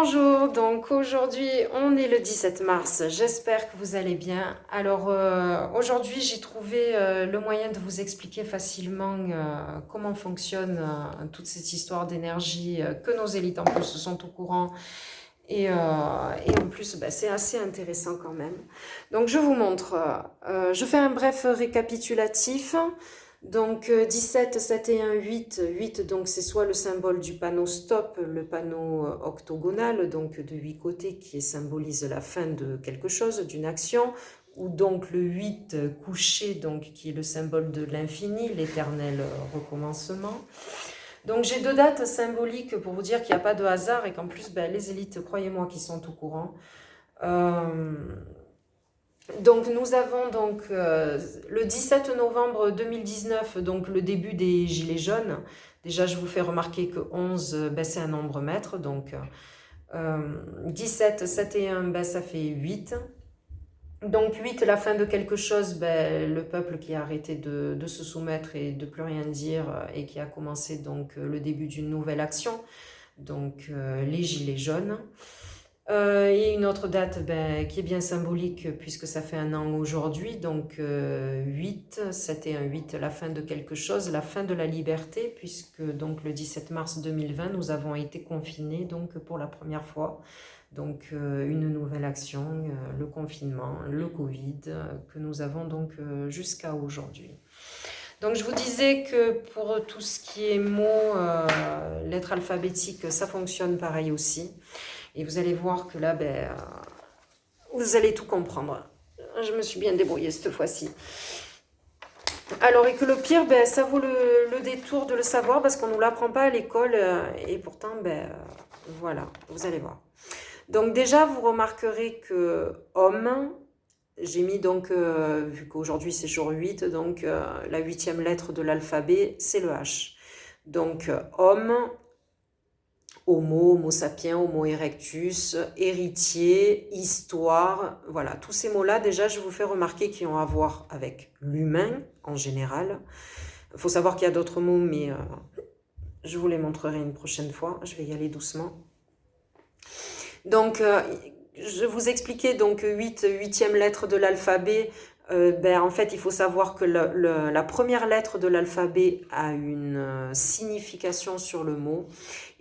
Bonjour, donc aujourd'hui on est le 17 mars, j'espère que vous allez bien. Alors aujourd'hui j'ai trouvé le moyen de vous expliquer facilement comment fonctionne toute cette histoire d'énergie, que nos élites en plus sont au courant et en plus c'est assez intéressant quand même. Donc je vous montre, je fais un bref récapitulatif. Donc 17, 7 et 1, 8. 8, donc c'est soit le symbole du panneau stop, le panneau octogonal, donc de 8 côtés, qui symbolise la fin de quelque chose, d'une action, ou donc le 8 couché, donc qui est le symbole de l'infini, l'éternel recommencement. Donc j'ai deux dates symboliques pour vous dire qu'il n'y a pas de hasard et qu'en plus les élites, croyez-moi, qui sont au courant. Donc nous avons donc le 17 novembre 2019, donc le début des Gilets jaunes. Déjà, je vous fais remarquer que 11, c'est un nombre maître, donc 17, 7 et 1, ça fait 8. Donc 8, la fin de quelque chose, le peuple qui a arrêté de se soumettre et de plus rien dire et qui a commencé donc le début d'une nouvelle action, donc les Gilets jaunes. Et une autre date qui est bien symbolique puisque ça fait un an aujourd'hui, donc 8, 7 et 1, 8, la fin de quelque chose, la fin de la liberté, puisque donc le 17 mars 2020, nous avons été confinés donc pour la première fois. Donc une nouvelle action, le confinement, le Covid, que nous avons donc jusqu'à aujourd'hui. Donc je vous disais que pour tout ce qui est mots, lettres alphabétiques, ça fonctionne pareil aussi. Et vous allez voir que là, vous allez tout comprendre. Je me suis bien débrouillée cette fois-ci. Alors, et que le pire, ça vaut le détour de le savoir parce qu'on ne nous l'apprend pas à l'école. Et pourtant, voilà, vous allez voir. Donc déjà, vous remarquerez que homme, j'ai mis donc, vu qu'aujourd'hui c'est jour 8, donc la 8e lettre de l'alphabet, c'est le H. Donc homme, Homo, Homo sapiens, Homo erectus, héritier, histoire, voilà, tous ces mots-là, déjà, je vous fais remarquer qu'ils ont à voir avec l'humain en général. Il faut savoir qu'il y a d'autres mots, mais je vous les montrerai une prochaine fois. Je vais y aller doucement. Donc, je vous expliquais donc 8e lettre de l'alphabet. En fait, il faut savoir que la première lettre de l'alphabet a une signification sur le mot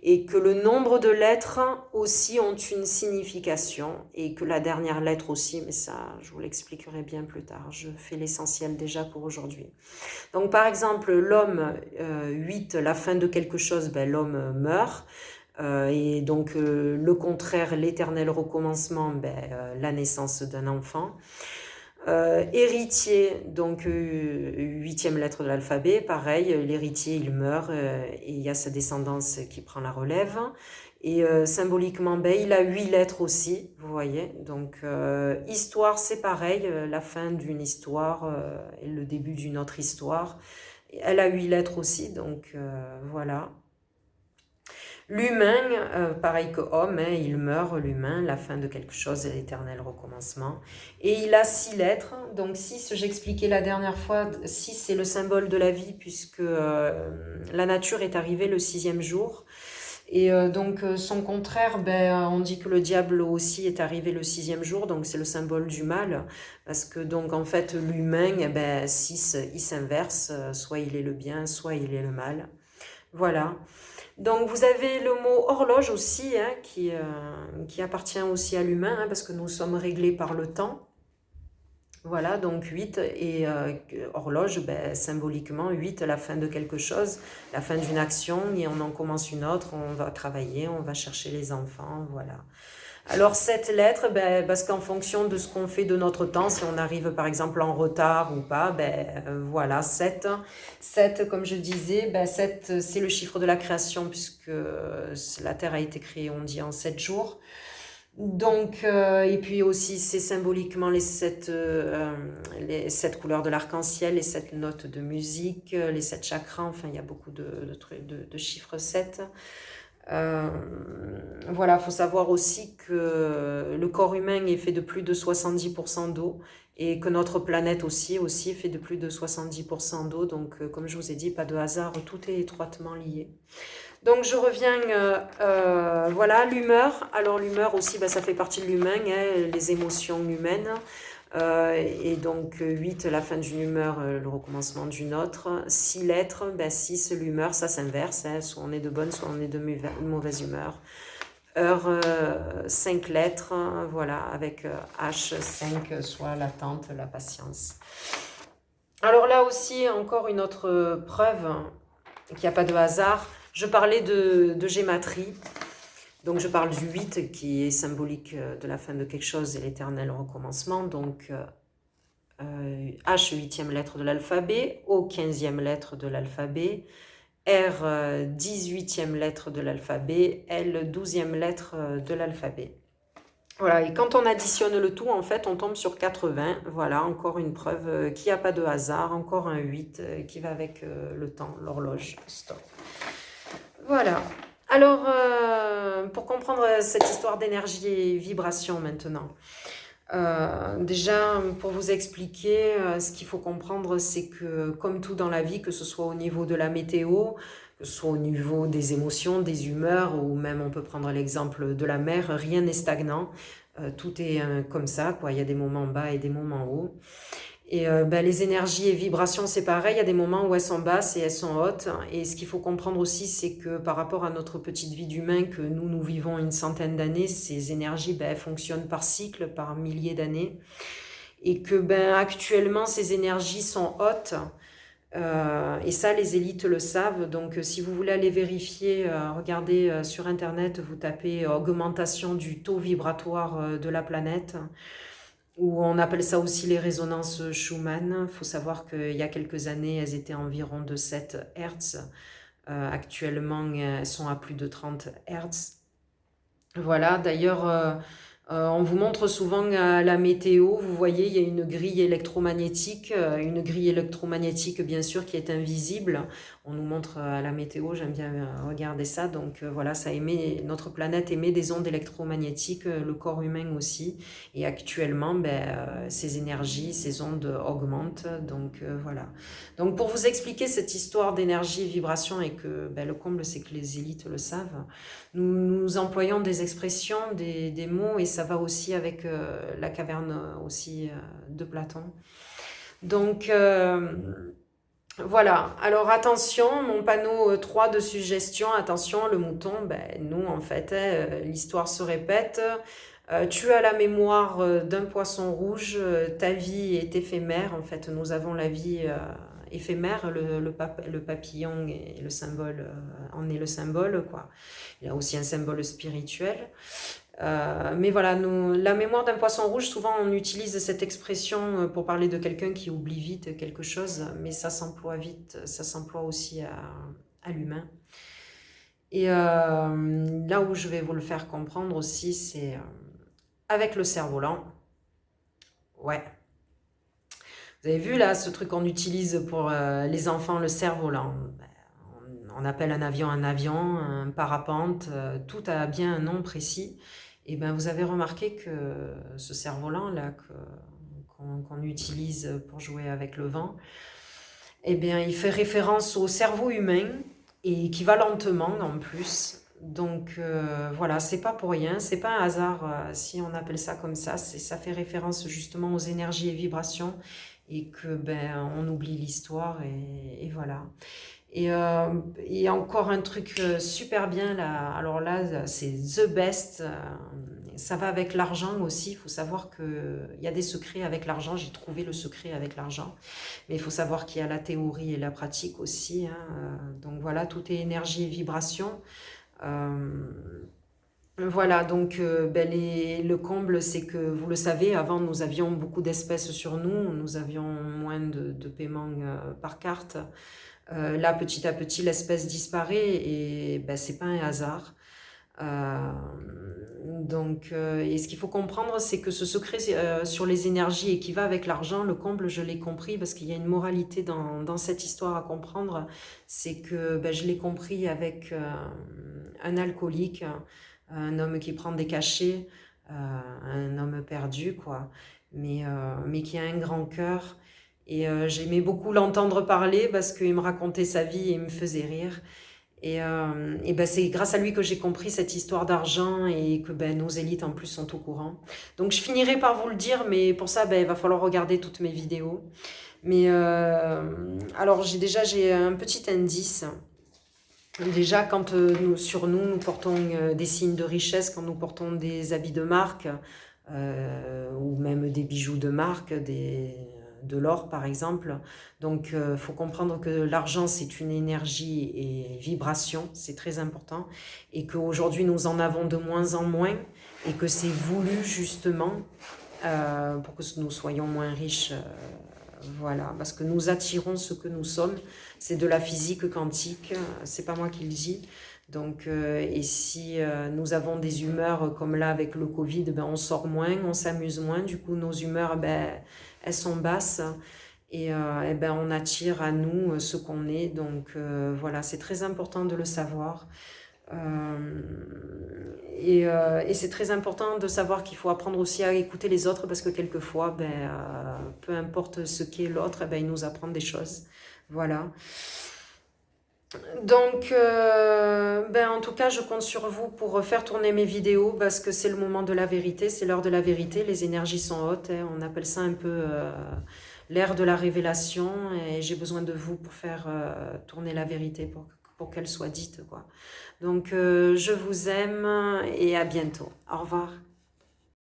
et que le nombre de lettres aussi ont une signification et que la dernière lettre aussi, mais ça, je vous l'expliquerai bien plus tard. Je fais l'essentiel déjà pour aujourd'hui. Donc, par exemple, l'homme, 8, la fin de quelque chose, l'homme meurt. Et donc, le contraire, l'éternel recommencement, la naissance d'un enfant. Héritier, donc 8e lettre de l'alphabet, pareil, l'héritier il meurt et il y a sa descendance qui prend la relève. Et symboliquement, il a 8 lettres aussi, vous voyez. Donc histoire, c'est pareil, la fin d'une histoire et le début d'une autre histoire. Elle a 8 lettres aussi, donc voilà. L'humain, pareil que homme, il meurt, l'humain, la fin de quelque chose, l'éternel recommencement. Et il a 6 lettres, donc 6, j'expliquais la dernière fois, 6 c'est le symbole de la vie, puisque la nature est arrivée le 6e jour. Et donc son contraire, on dit que le diable aussi est arrivé le 6e jour, donc c'est le symbole du mal, parce que donc en fait l'humain, 6, il s'inverse, soit il est le bien, soit il est le mal. Voilà. Donc vous avez le mot horloge aussi, qui appartient aussi à l'humain, parce que nous sommes réglés par le temps. Voilà, donc 8 et horloge, symboliquement 8, la fin de quelque chose, la fin d'une action, et on en commence une autre, on va travailler, on va chercher les enfants, voilà. Alors cette lettre, parce qu'en fonction de ce qu'on fait de notre temps, si on arrive par exemple en retard ou pas, voilà, 7. 7, comme je disais, 7 c'est le chiffre de la création puisque la Terre a été créée, on dit, en 7 jours. Donc, et puis aussi c'est symboliquement les 7 couleurs de l'arc-en-ciel, les 7 notes de musique, les 7 chakras, enfin il y a beaucoup de chiffres 7. Voilà, il faut savoir aussi que le corps humain est fait de plus de 70% d'eau et que notre planète aussi est fait de plus de 70% d'eau. Donc, comme je vous ai dit, pas de hasard, tout est étroitement lié. Donc je reviens, voilà, l'humeur. Alors l'humeur aussi, ça fait partie de l'humain, hein, les émotions humaines. Et donc 8, la fin d'une humeur, le recommencement d'une autre. 6 lettres, 6, l'humeur, ça s'inverse, hein, soit on est de bonne, soit on est de mauvaise humeur. Heure, 5 lettres, voilà, avec H5, soit l'attente, la patience. Alors là aussi, encore une autre preuve qu'il n'y a pas de hasard. Je parlais de gématrie. Donc je parle du 8 qui est symbolique de la fin de quelque chose et l'éternel recommencement. Donc H, 8e lettre de l'alphabet, O, 15e lettre de l'alphabet, R, 18e lettre de l'alphabet, L, 12e lettre de l'alphabet. Voilà, et quand on additionne le tout, en fait, on tombe sur 80. Voilà, encore une preuve qu'il n'y a pas de hasard, encore un 8 qui va avec le temps, l'horloge. Stop. Voilà. Alors, pour comprendre cette histoire d'énergie et vibration maintenant, déjà, pour vous expliquer, ce qu'il faut comprendre, c'est que comme tout dans la vie, que ce soit au niveau de la météo, que ce soit au niveau des émotions, des humeurs, ou même on peut prendre l'exemple de la mer, rien n'est stagnant. Tout est comme ça, quoi. Il y a des moments bas et des moments hauts. Et les énergies et vibrations, c'est pareil, il y a des moments où elles sont basses et elles sont hautes. Et ce qu'il faut comprendre aussi, c'est que par rapport à notre petite vie d'humain, que nous vivons une centaine d'années, ces énergies, elles fonctionnent par cycle, par milliers d'années. Et que actuellement, ces énergies sont hautes. Et ça, les élites le savent. Donc, si vous voulez aller vérifier, regardez sur Internet, vous tapez augmentation du taux vibratoire de la planète, ou on appelle ça aussi les résonances Schumann. Il faut savoir qu'il y a quelques années, elles étaient environ de 7 Hertz. Actuellement, elles sont à plus de 30 Hertz. Voilà, d'ailleurs, on vous montre souvent la météo. Vous voyez, il y a une grille électromagnétique bien sûr qui est invisible. On nous montre la météo, j'aime bien regarder ça. Donc voilà, notre planète émet des ondes électromagnétiques, le corps humain aussi. Et actuellement, ces énergies, ces ondes augmentent. Donc voilà. Donc pour vous expliquer cette histoire d'énergie et vibration, et que le comble, c'est que les élites le savent, nous employons des expressions, des mots, et ça va aussi avec la caverne aussi de Platon. Donc voilà, alors attention, mon panneau 3 de suggestion, attention, le mouton, nous en fait, l'histoire se répète. Tu as la mémoire d'un poisson rouge, ta vie est éphémère. En fait, nous avons la vie éphémère, le papillon est le symbole, en est le symbole, quoi. Il y a aussi un symbole spirituel. Mais voilà, la mémoire d'un poisson rouge, souvent on utilise cette expression pour parler de quelqu'un qui oublie vite quelque chose, mais ça s'emploie vite, ça s'emploie aussi à l'humain. Et là où je vais vous le faire comprendre aussi, c'est avec le cerf-volant. Ouais. Vous avez vu là, ce truc qu'on utilise pour les enfants, le cerf-volant. On appelle un avion, un parapente, tout a bien un nom précis. Et vous avez remarqué que ce cerf-volant là qu'on utilise pour jouer avec le vent, il fait référence au cerveau humain et qui va lentement en plus. Donc voilà, c'est pas pour rien, c'est pas un hasard si on appelle ça comme ça. Ça fait référence justement aux énergies et vibrations, et que on oublie l'histoire, et voilà. Et encore un truc super bien là, alors là c'est the best, ça va avec l'argent aussi. Il faut savoir qu'il y a des secrets avec l'argent, j'ai trouvé le secret avec l'argent, mais il faut savoir qu'il y a la théorie et la pratique aussi, hein. Donc voilà, tout est énergie et vibration. Voilà, donc le comble, c'est que vous le savez, avant nous avions beaucoup d'espèces sur nous avions moins de paiements par carte. Là, petit à petit, l'espèce disparaît, et c'est pas un hasard. Et ce qu'il faut comprendre, c'est que ce secret sur les énergies et qui va avec l'argent, le comble, je l'ai compris, parce qu'il y a une moralité dans cette histoire à comprendre. C'est que je l'ai compris avec un alcoolique, un homme qui prend des cachets, un homme perdu, quoi, mais qui a un grand cœur. Et j'aimais beaucoup l'entendre parler parce qu'il me racontait sa vie et il me faisait rire. Et ben, c'est grâce à lui que j'ai compris cette histoire d'argent et que ben, nos élites en plus sont au courant. Donc je finirai par vous le dire, mais pour ça, ben, il va falloir regarder toutes mes vidéos. Mais alors j'ai un petit indice. Déjà, quand sur nous, nous portons des signes de richesse, quand nous portons des habits de marque, ou même des bijoux de marque, de l'or par exemple. Donc, il faut comprendre que l'argent, c'est une énergie et vibration, c'est très important, et qu'aujourd'hui, nous en avons de moins en moins, et que c'est voulu justement pour que nous soyons moins riches. Voilà, parce que nous attirons ce que nous sommes. C'est de la physique quantique, c'est pas moi qui le dis. Donc, et si nous avons des humeurs comme là avec le Covid, ben, on sort moins, on s'amuse moins, du coup nos humeurs, ben, elles sont basses et ben, on attire à nous ce qu'on est. Donc voilà, c'est très important de le savoir. Et c'est très important de savoir qu'il faut apprendre aussi à écouter les autres parce que quelquefois, ben, peu importe ce qu'est l'autre, eh ben, il nous apprend des choses. Voilà. Donc, ben, en tout cas, je compte sur vous pour faire tourner mes vidéos parce que c'est le moment de la vérité, c'est l'heure de la vérité, les énergies sont hautes, hein, on appelle ça un peu l'ère de la révélation et j'ai besoin de vous pour faire tourner la vérité, pour qu'elle soit dite, quoi. Donc, je vous aime et à bientôt. Au revoir.